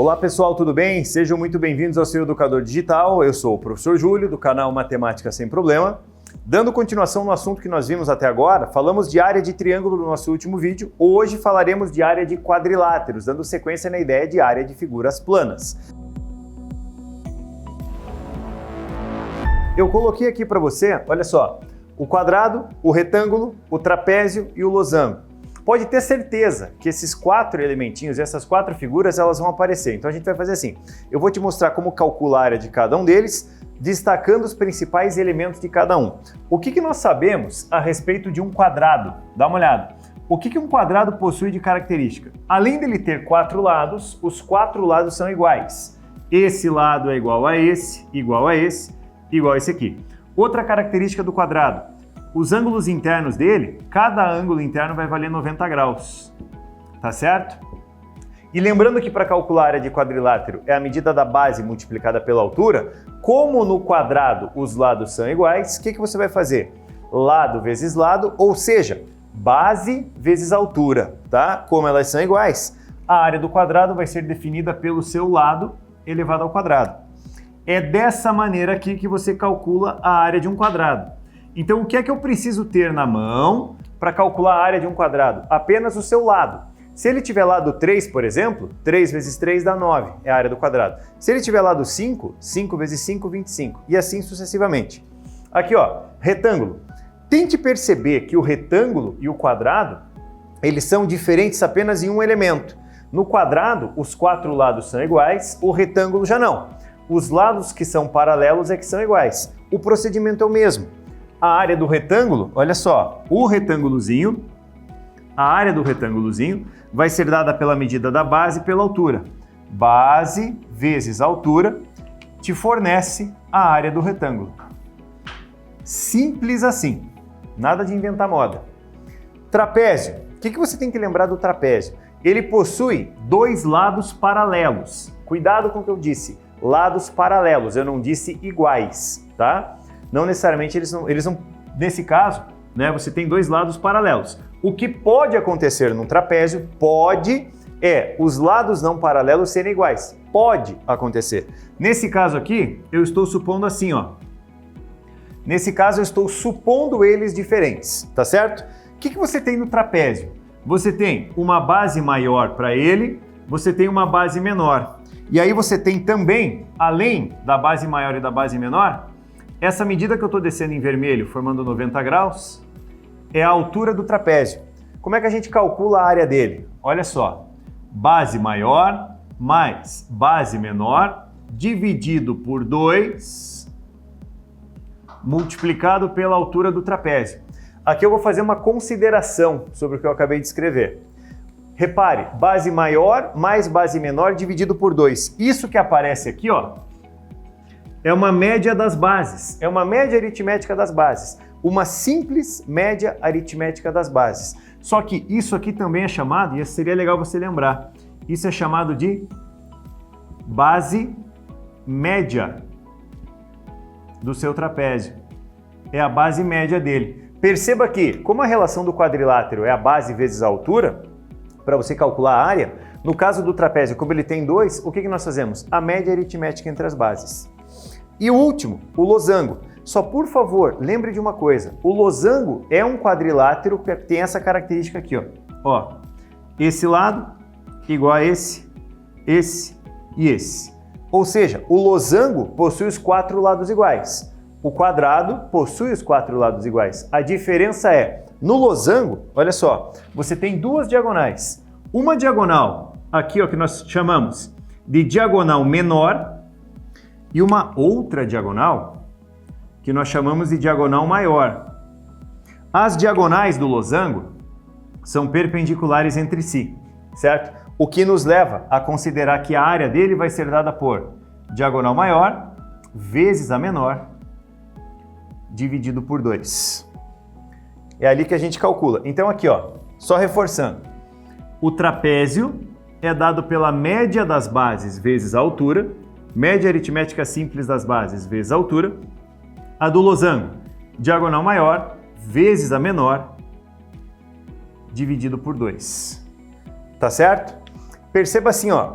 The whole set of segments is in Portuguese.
Olá pessoal, tudo bem? Sejam muito bem-vindos ao seu Educador Digital. Eu sou o professor Júlio, do canal Matemática Sem Problema. Dando continuação no assunto que nós vimos até agora, falamos de área de triângulo no nosso último vídeo. Hoje falaremos de área de quadriláteros, dando sequência na ideia de área de figuras planas. Eu coloquei aqui para você, olha só, o quadrado, o retângulo, o trapézio e o losango. Pode ter certeza que esses quatro elementinhos, essas quatro figuras, elas vão aparecer. Então a gente vai fazer assim, eu vou te mostrar como calcular a área de cada um deles, destacando os principais elementos de cada um. O que nós sabemos a respeito de um quadrado? Dá uma olhada. O que um quadrado possui de característica? Além dele ter quatro lados, os quatro lados são iguais. Esse lado é igual a esse, igual a esse, igual a esse aqui. Outra característica do quadrado. Os ângulos internos dele, cada ângulo interno vai valer 90 graus, tá certo? E lembrando que para calcular a área de quadrilátero é a medida da base multiplicada pela altura, como no quadrado os lados são iguais, o que você vai fazer? Lado vezes lado, ou seja, base vezes altura, tá? Como elas são iguais, a área do quadrado vai ser definida pelo seu lado elevado ao quadrado. É dessa maneira aqui que você calcula a área de um quadrado. Então, o que é que eu preciso ter na mão para calcular a área de um quadrado? Apenas o seu lado. Se ele tiver lado 3, por exemplo, 3 vezes 3 dá 9, é a área do quadrado. Se ele tiver lado 5, 5 vezes 5, 25, e assim sucessivamente. Aqui, ó, retângulo. Tente perceber que o retângulo e o quadrado, eles são diferentes apenas em um elemento. No quadrado, os quatro lados são iguais, o retângulo já não. Os lados que são paralelos é que são iguais. O procedimento é o mesmo. A área do retângulo, olha só, a área do retângulozinho vai ser dada pela medida da base pela altura. Base vezes altura te fornece a área do retângulo. Simples assim, nada de inventar moda. Trapézio, o que você tem que lembrar do trapézio? Ele possui dois lados paralelos. Cuidado com o que eu disse, lados paralelos, eu não disse iguais, tá? Não necessariamente eles não, nesse caso, né, você tem dois lados paralelos. O que pode acontecer num trapézio, os lados não paralelos serem iguais. Pode acontecer. Nesse caso aqui, eu estou supondo assim, ó. Nesse caso, eu estou supondo eles diferentes, tá certo? O que você tem no trapézio? Você tem uma base maior para ele, você tem uma base menor. E aí você tem também, além da base maior e da base menor, essa medida que eu estou descendo em vermelho, formando 90 graus, é a altura do trapézio. Como é que a gente calcula a área dele? Olha só, base maior mais base menor, dividido por 2, multiplicado pela altura do trapézio. Aqui eu vou fazer uma consideração sobre o que eu acabei de escrever. Repare, base maior mais base menor dividido por 2. Isso que aparece aqui, ó, é uma média das bases, é uma média aritmética das bases, uma simples média aritmética das bases. Só que isso aqui também é chamado, e seria legal você lembrar, isso é chamado de base média do seu trapézio. É a base média dele. Perceba que, como a relação do quadrilátero é a base vezes a altura, para você calcular a área, no caso do trapézio, como ele tem 2, o que nós fazemos? A média aritmética entre as bases. E o último, o losango. Só por favor, lembre de uma coisa. O losango é um quadrilátero que tem essa característica aqui, ó. Esse lado igual a esse e esse. Ou seja, o losango possui os quatro lados iguais. O quadrado possui os quatro lados iguais. A diferença é, no losango, olha só, você tem duas diagonais. Uma diagonal aqui, ó, que nós chamamos de diagonal menor, e uma outra diagonal que nós chamamos de diagonal maior. As diagonais do losango são perpendiculares entre si, certo? O que nos leva a considerar que a área dele vai ser dada por diagonal maior vezes a menor dividido por 2. É ali que a gente calcula. Então aqui, ó, só reforçando. O trapézio é dado pela média das bases vezes a altura, média aritmética simples das bases vezes a altura. A do losango, diagonal maior vezes a menor dividido por 2. Tá certo? Perceba assim, ó,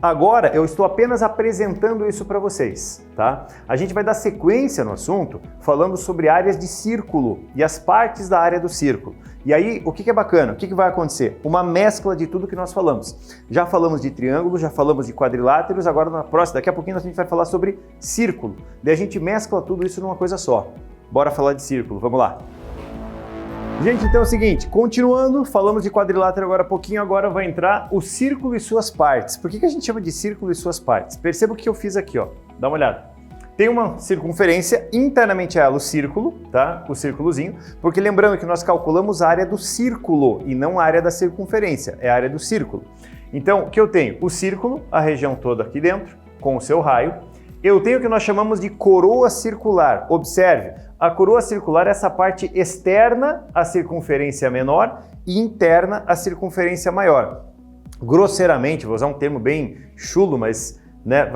Agora eu estou apenas apresentando isso para vocês, tá? A gente vai dar sequência no assunto falando sobre áreas de círculo e as partes da área do círculo. E aí, o que é bacana? O que vai acontecer? Uma mescla de tudo que nós falamos. Já falamos de triângulo, já falamos de quadriláteros, agora daqui a pouquinho a gente vai falar sobre círculo. Daí a gente mescla tudo isso numa coisa só. Bora falar de círculo, vamos lá. Gente, então é o seguinte, continuando, falamos de quadrilátero agora há pouquinho, agora vai entrar o círculo e suas partes. Por que a gente chama de círculo e suas partes? Perceba o que eu fiz aqui, ó. Dá uma olhada. Tem uma circunferência, internamente a ela o círculo, tá? O círculozinho, porque lembrando que nós calculamos a área do círculo e não a área da circunferência, é a área do círculo. Então, o que eu tenho? O círculo, a região toda aqui dentro, com o seu raio. Eu tenho o que nós chamamos de coroa circular. Observe, a coroa circular é essa parte externa à circunferência menor e interna à circunferência maior. Grosseiramente, vou usar um termo bem chulo, mas né,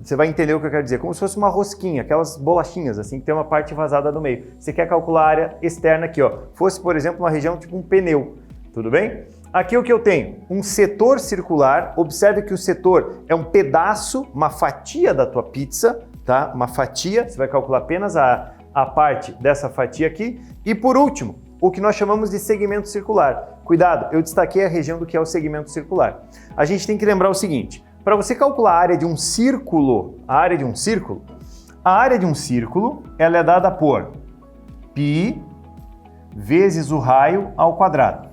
você vai entender o que eu quero dizer. Como se fosse uma rosquinha, aquelas bolachinhas assim, que tem uma parte vazada no meio. Você quer calcular a área externa aqui, ó. Fosse, por exemplo, uma região tipo um pneu, tudo bem? Aqui o que eu tenho? Um setor circular. Observe que o setor é um pedaço, uma fatia da tua pizza, tá? Uma fatia, você vai calcular apenas a parte dessa fatia aqui. E por último, o que nós chamamos de segmento circular. Cuidado, eu destaquei a região do que é o segmento circular. A gente tem que lembrar o seguinte, para você calcular a área de um círculo, a área de um círculo ela é dada por π vezes o raio ao quadrado.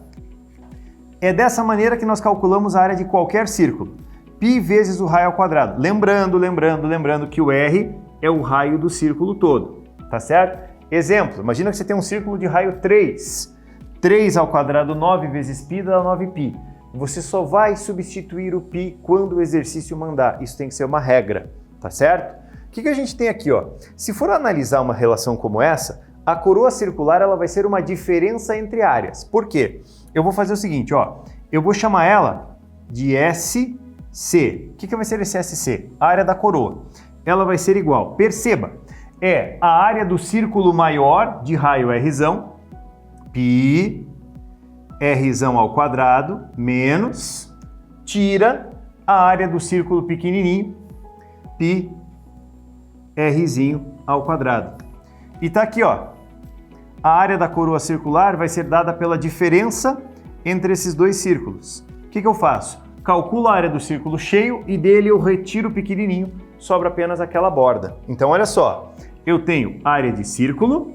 É dessa maneira que nós calculamos a área de qualquer círculo. π vezes o raio ao quadrado. Lembrando que o R é o raio do círculo todo, tá certo? Exemplo, imagina que você tem um círculo de raio 3. 3 ao quadrado 9 vezes π dá 9π. Você só vai substituir o π quando o exercício mandar. Isso tem que ser uma regra, tá certo? O que a gente tem aqui, ó? Se for analisar uma relação como essa, a coroa circular ela vai ser uma diferença entre áreas. Por quê? Eu vou fazer o seguinte, ó. Eu vou chamar ela de SC. O que vai ser esse SC? A área da coroa. Ela vai ser igual. Perceba, é a área do círculo maior de raio Rzão, π, Rzão ao quadrado, menos, tira a área do círculo pequenininho, π, Rzinho ao quadrado. E tá aqui, ó. A área da coroa circular vai ser dada pela diferença entre esses dois círculos. O que eu faço? Calculo a área do círculo cheio e dele eu retiro o pequenininho, sobra apenas aquela borda. Então, olha só, eu tenho área de círculo,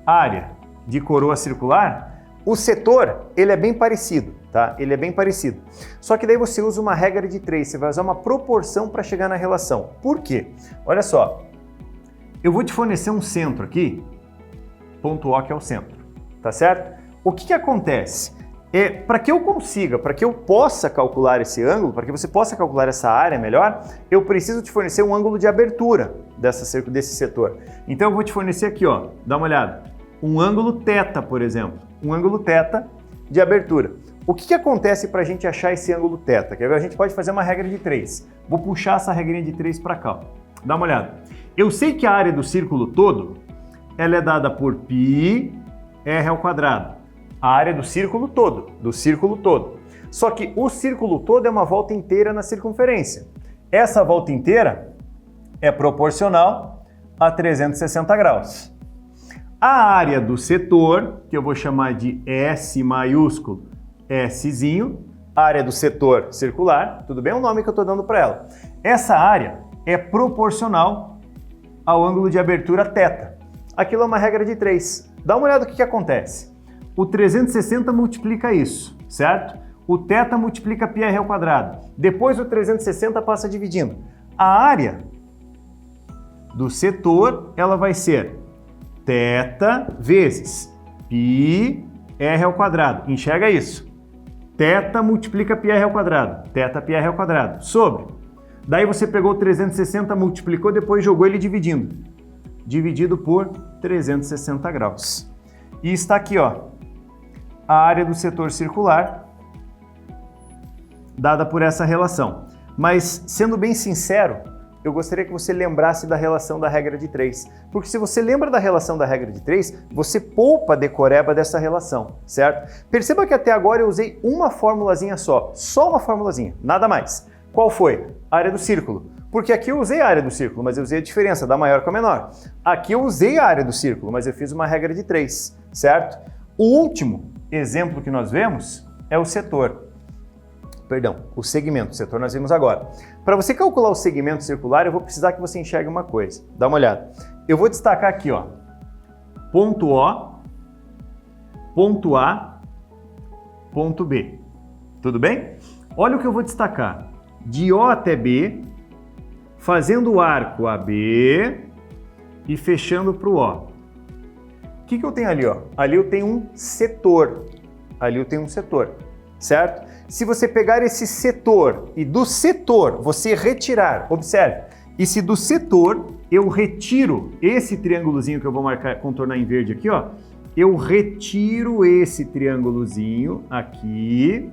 área de coroa circular. O setor, ele é bem parecido, tá? Ele é bem parecido. Só que daí você usa uma regra de 3, você vai usar uma proporção para chegar na relação. Por quê? Olha só, eu vou te fornecer um centro aqui, ponto O que é o centro, tá certo? O que acontece? Para que eu possa calcular esse ângulo, para que você possa calcular essa área melhor, eu preciso te fornecer um ângulo de abertura desse setor. Então eu vou te fornecer aqui, ó, dá uma olhada, um ângulo θ, por exemplo, um ângulo θ de abertura. O que acontece para a gente achar esse ângulo θ? Que a gente pode fazer uma regra de 3. Vou puxar essa regrinha de 3 para cá, ó. Dá uma olhada. Eu sei que a área do círculo todo ela é dada por π R ao quadrado. A área do círculo todo. Só que o círculo todo é uma volta inteira na circunferência. Essa volta inteira é proporcional a 360 graus. A área do setor, que eu vou chamar de S maiúsculo, Szinho, área do setor circular, tudo bem? É o nome que eu estou dando para ela. Essa área é proporcional ao ângulo de abertura θ. Aquilo é uma regra de 3. Dá uma olhada no que acontece. O 360 multiplica isso, certo? O θ multiplica πr ao quadrado. Depois o 360 passa dividindo. A área do setor, ela vai ser θ vezes πr ao quadrado. Enxerga isso. θ multiplica πr ao quadrado. θ πr ao quadrado. Sobre. Daí você pegou o 360, multiplicou, depois jogou ele dividindo. Dividido por 360 graus. E está aqui, ó, a área do setor circular dada por essa relação. Mas, sendo bem sincero, eu gostaria que você lembrasse da relação da regra de 3. Porque se você lembra da relação da regra de 3, você poupa a decoreba dessa relação, certo? Perceba que até agora eu usei uma formulazinha só uma formulazinha, nada mais. Qual foi? A área do círculo. Porque aqui eu usei a área do círculo, mas eu usei a diferença da maior com a menor. Aqui eu usei a área do círculo, mas eu fiz uma regra de 3, certo? O último exemplo que nós vemos é o setor. Perdão, o segmento. O setor nós vimos agora. Para você calcular o segmento circular, eu vou precisar que você enxergue uma coisa. Dá uma olhada. Eu vou destacar aqui, ó, ponto O, ponto A, ponto B. Tudo bem? Olha o que eu vou destacar. De O até B, fazendo o arco AB e fechando para o O. O que eu tenho ali? Ó? Ali eu tenho um setor. Ali eu tenho um setor, certo? Se você pegar esse setor e do setor você retirar, observe, e se do setor eu retiro esse triângulozinho que eu vou marcar, contornar em verde aqui, ó, eu retiro esse triângulozinho aqui,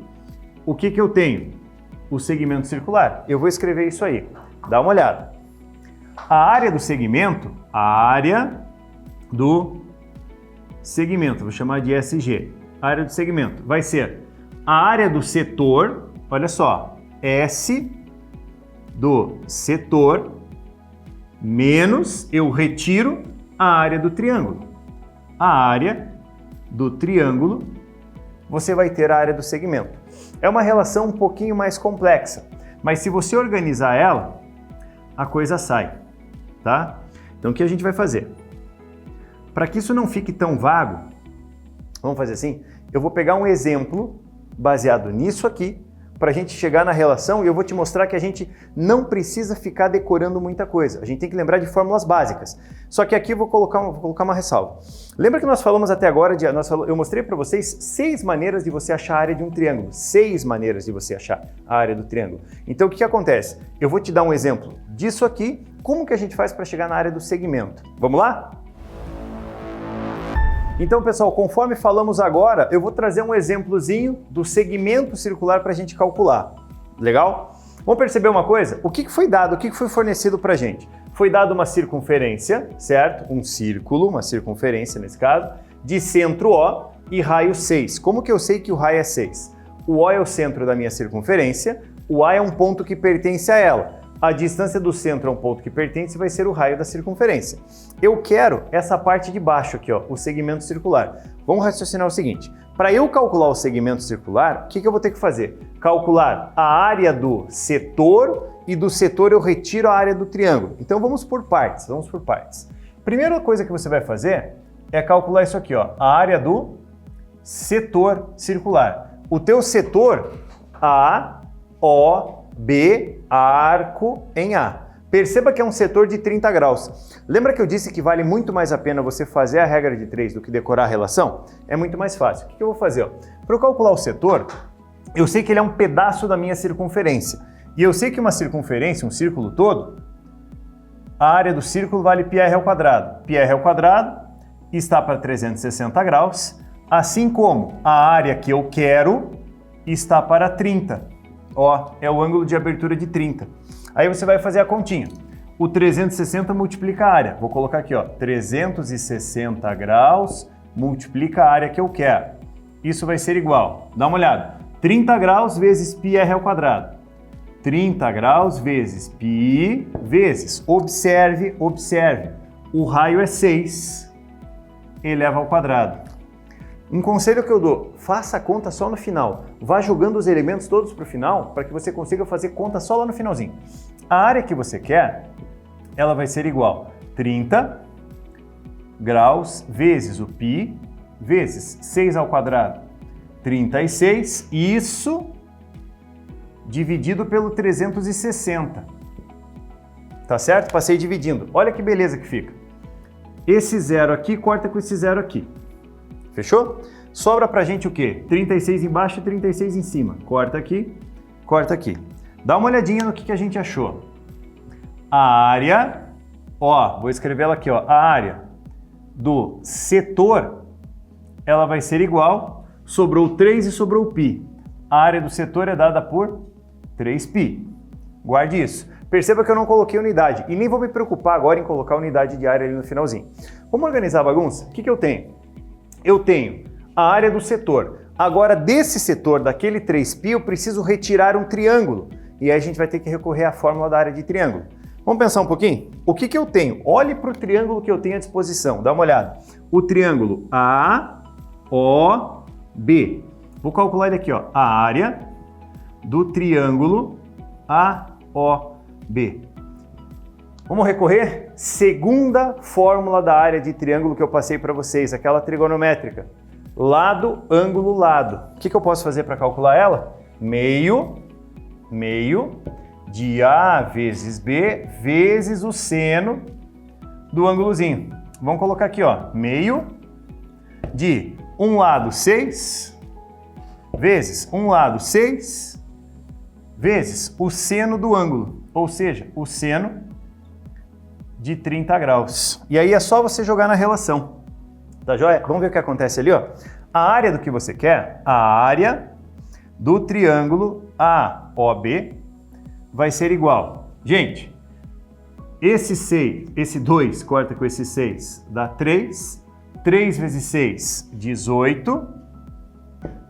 o que eu tenho? O segmento circular. Eu vou escrever isso aí. Dá uma olhada. A área do segmento, vou chamar de SG. A área do segmento vai ser a área do setor, olha só, S do setor menos, eu retiro a área do triângulo. A área do triângulo, você vai ter a área do segmento. É uma relação um pouquinho mais complexa, mas se você organizar ela, a coisa sai, tá? Então o que a gente vai fazer? Para que isso não fique tão vago, vamos fazer assim? Eu vou pegar um exemplo baseado nisso aqui, para a gente chegar na relação e eu vou te mostrar que a gente não precisa ficar decorando muita coisa. A gente tem que lembrar de fórmulas básicas. Só que aqui eu vou colocar uma ressalva. Lembra que nós falamos até agora, eu mostrei para vocês 6 maneiras de você achar a área de um triângulo. 6 maneiras de você achar a área do triângulo. Então o que acontece? Eu vou te dar um exemplo disso aqui, como que a gente faz para chegar na área do segmento. Vamos lá? Então, pessoal, conforme falamos agora, eu vou trazer um exemplozinho do segmento circular para a gente calcular. Legal? Vamos perceber uma coisa? O que foi dado, o que foi fornecido para a gente? Foi dado uma circunferência, certo? Um círculo, uma circunferência nesse caso, de centro O e raio 6. Como que eu sei que o raio é 6? O O é o centro da minha circunferência, o A é um ponto que pertence a ela. A distância do centro a um ponto que pertence vai ser o raio da circunferência. Eu quero essa parte de baixo aqui, ó, o segmento circular. Vamos raciocinar o seguinte. Para eu calcular o segmento circular, o que eu vou ter que fazer? Calcular a área do setor e do setor eu retiro a área do triângulo. Então vamos por partes, Primeira coisa que você vai fazer é calcular isso aqui, ó, a área do setor circular. O teu setor, A, O, B, arco em A. Perceba que é um setor de 30 graus. Lembra que eu disse que vale muito mais a pena você fazer a regra de 3 do que decorar a relação? É muito mais fácil. O que eu vou fazer? Para eu calcular o setor, eu sei que ele é um pedaço da minha circunferência. E eu sei que uma circunferência, um círculo todo, a área do círculo vale πr ao quadrado. πr ao quadrado está para 360 graus, assim como a área que eu quero está para 30. Ó, é o ângulo de abertura de 30. Aí você vai fazer a continha. O 360 multiplica a área. Vou colocar aqui, ó, 360 graus multiplica a área que eu quero. Isso vai ser igual, dá uma olhada, 30 graus vezes πr ao quadrado. 30 graus vezes π vezes, observe, o raio é 6 eleva ao quadrado. Um conselho que eu dou, faça a conta só no final. Vá jogando os elementos todos para o final, para que você consiga fazer conta só lá no finalzinho. A área que você quer, ela vai ser igual 30 graus vezes o π vezes 6 ao quadrado, 36, isso dividido pelo 360. Tá certo? Passei dividindo. Olha que beleza que fica. Esse zero aqui corta com esse zero aqui. Fechou? Sobra pra gente o quê? 36 embaixo e 36 em cima. Corta aqui, corta aqui. Dá uma olhadinha no que a gente achou. A área, ó, vou escrever ela aqui, ó. A área do setor, ela vai ser igual, sobrou 3 e sobrou π. A área do setor é dada por 3π. Guarde isso. Perceba que eu não coloquei unidade e nem vou me preocupar agora em colocar unidade de área ali no finalzinho. Vamos organizar a bagunça? O que eu tenho? Eu tenho a área do setor. Agora, desse setor, daquele 3π, eu preciso retirar um triângulo. e aí a gente vai ter que recorrer à fórmula da área de triângulo. Vamos pensar um pouquinho? O que que eu tenho? Olhe para o triângulo que eu tenho à disposição, dá uma olhada. O triângulo AOB. Vou calcular ele aqui, ó, a área do triângulo AOB. Vamos recorrer? Segunda fórmula da área de triângulo que eu passei para vocês, aquela trigonométrica. Lado, ângulo, lado. O que que eu posso fazer para calcular ela? Meio de A vezes B vezes o seno do ângulozinho. Vamos colocar aqui, ó, meio de um lado 6 vezes um lado 6 vezes o seno do ângulo, ou seja, o seno de 30 graus. E aí é só você jogar na relação, tá joia? Vamos ver o que acontece ali, ó. A área do que você quer, a área do triângulo AOB vai ser igual. Gente, esse 2 corta com esse 6, dá 3. 3 vezes 6, 18,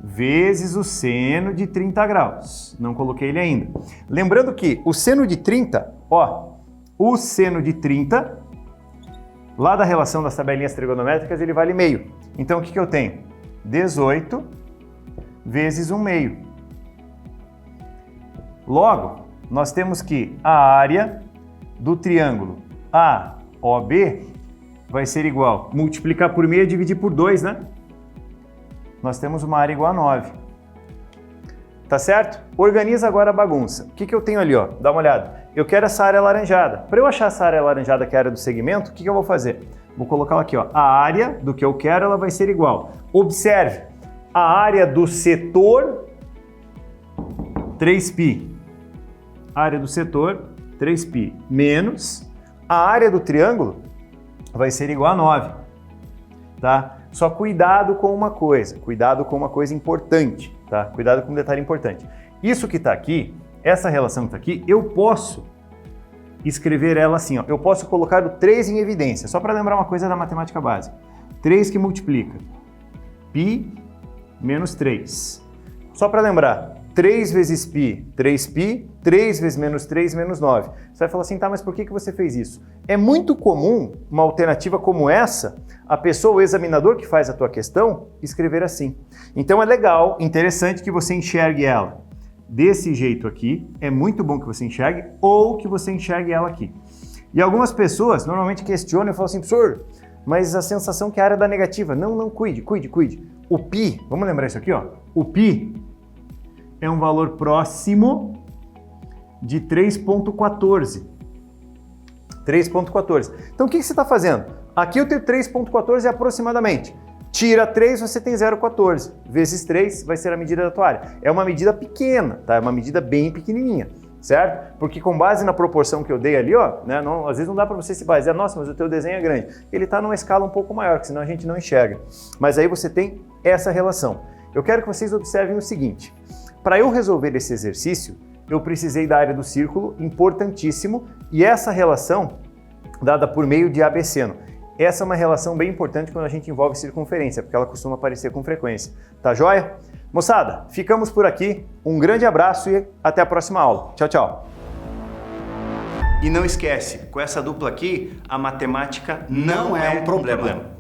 vezes o seno de 30 graus. Não coloquei ele ainda. Lembrando que o seno de 30, ó, o seno de 30, lá da relação das tabelinhas trigonométricas, ele vale meio. Então, o que que eu tenho? 18 vezes 1 meio. Logo, nós temos que a área do triângulo AOB vai ser igual, multiplicar por meio é dividir por 2, né? Nós temos uma área igual a 9. Tá certo? Organiza agora a bagunça. O que que eu tenho ali, ó? Dá uma olhada. Eu quero essa área alaranjada. Para eu achar essa área alaranjada, que é a área do segmento, o que que eu vou fazer? Vou colocar ela aqui, ó. A área do que eu quero, ela vai ser igual. Observe, a área do setor, 3π. Área do setor, 3π, menos a área do triângulo vai ser igual a 9, tá? Só cuidado com uma coisa importante, tá? Cuidado com um detalhe importante. Isso que está aqui, essa relação que está aqui, eu posso escrever ela assim, ó. Eu posso colocar o 3 em evidência, só para lembrar uma coisa da matemática básica. 3 que multiplica π menos 3. Só para lembrar, 3 vezes π, 3π, 3 vezes menos 3, menos 9. Você vai falar assim, tá, mas por que que você fez isso? É muito comum, uma alternativa como essa, a pessoa, o examinador que faz a tua questão, escrever assim. Então é legal, interessante que você enxergue ela desse jeito aqui, é muito bom que você enxergue, ou que você enxergue ela aqui. E algumas pessoas normalmente questionam e falam assim, professor, mas a sensação que a área dá negativa. Não, cuide. O π, vamos lembrar isso aqui, ó. O π é um valor próximo de 3,14. 3,14. Então o que você está fazendo? Aqui eu tenho 3,14 aproximadamente. Tira 3, você tem 0,14. Vezes 3 vai ser a medida da tua área. É uma medida pequena, tá? É uma medida bem pequenininha, certo? Porque com base na proporção que eu dei ali, ó, né, não, às vezes não dá para você se basear, nossa, mas o teu desenho é grande. Ele está numa escala um pouco maior, que senão a gente não enxerga. Mas aí você tem essa relação. Eu quero que vocês observem o seguinte. Para eu resolver esse exercício, eu precisei da área do círculo, importantíssimo, e essa relação dada por meio de ABC. Essa é uma relação bem importante quando a gente envolve circunferência, porque ela costuma aparecer com frequência. Tá joia? Moçada, ficamos por aqui. Um grande abraço e até a próxima aula. Tchau, tchau. E não esquece, com essa dupla aqui, a matemática não é um problema.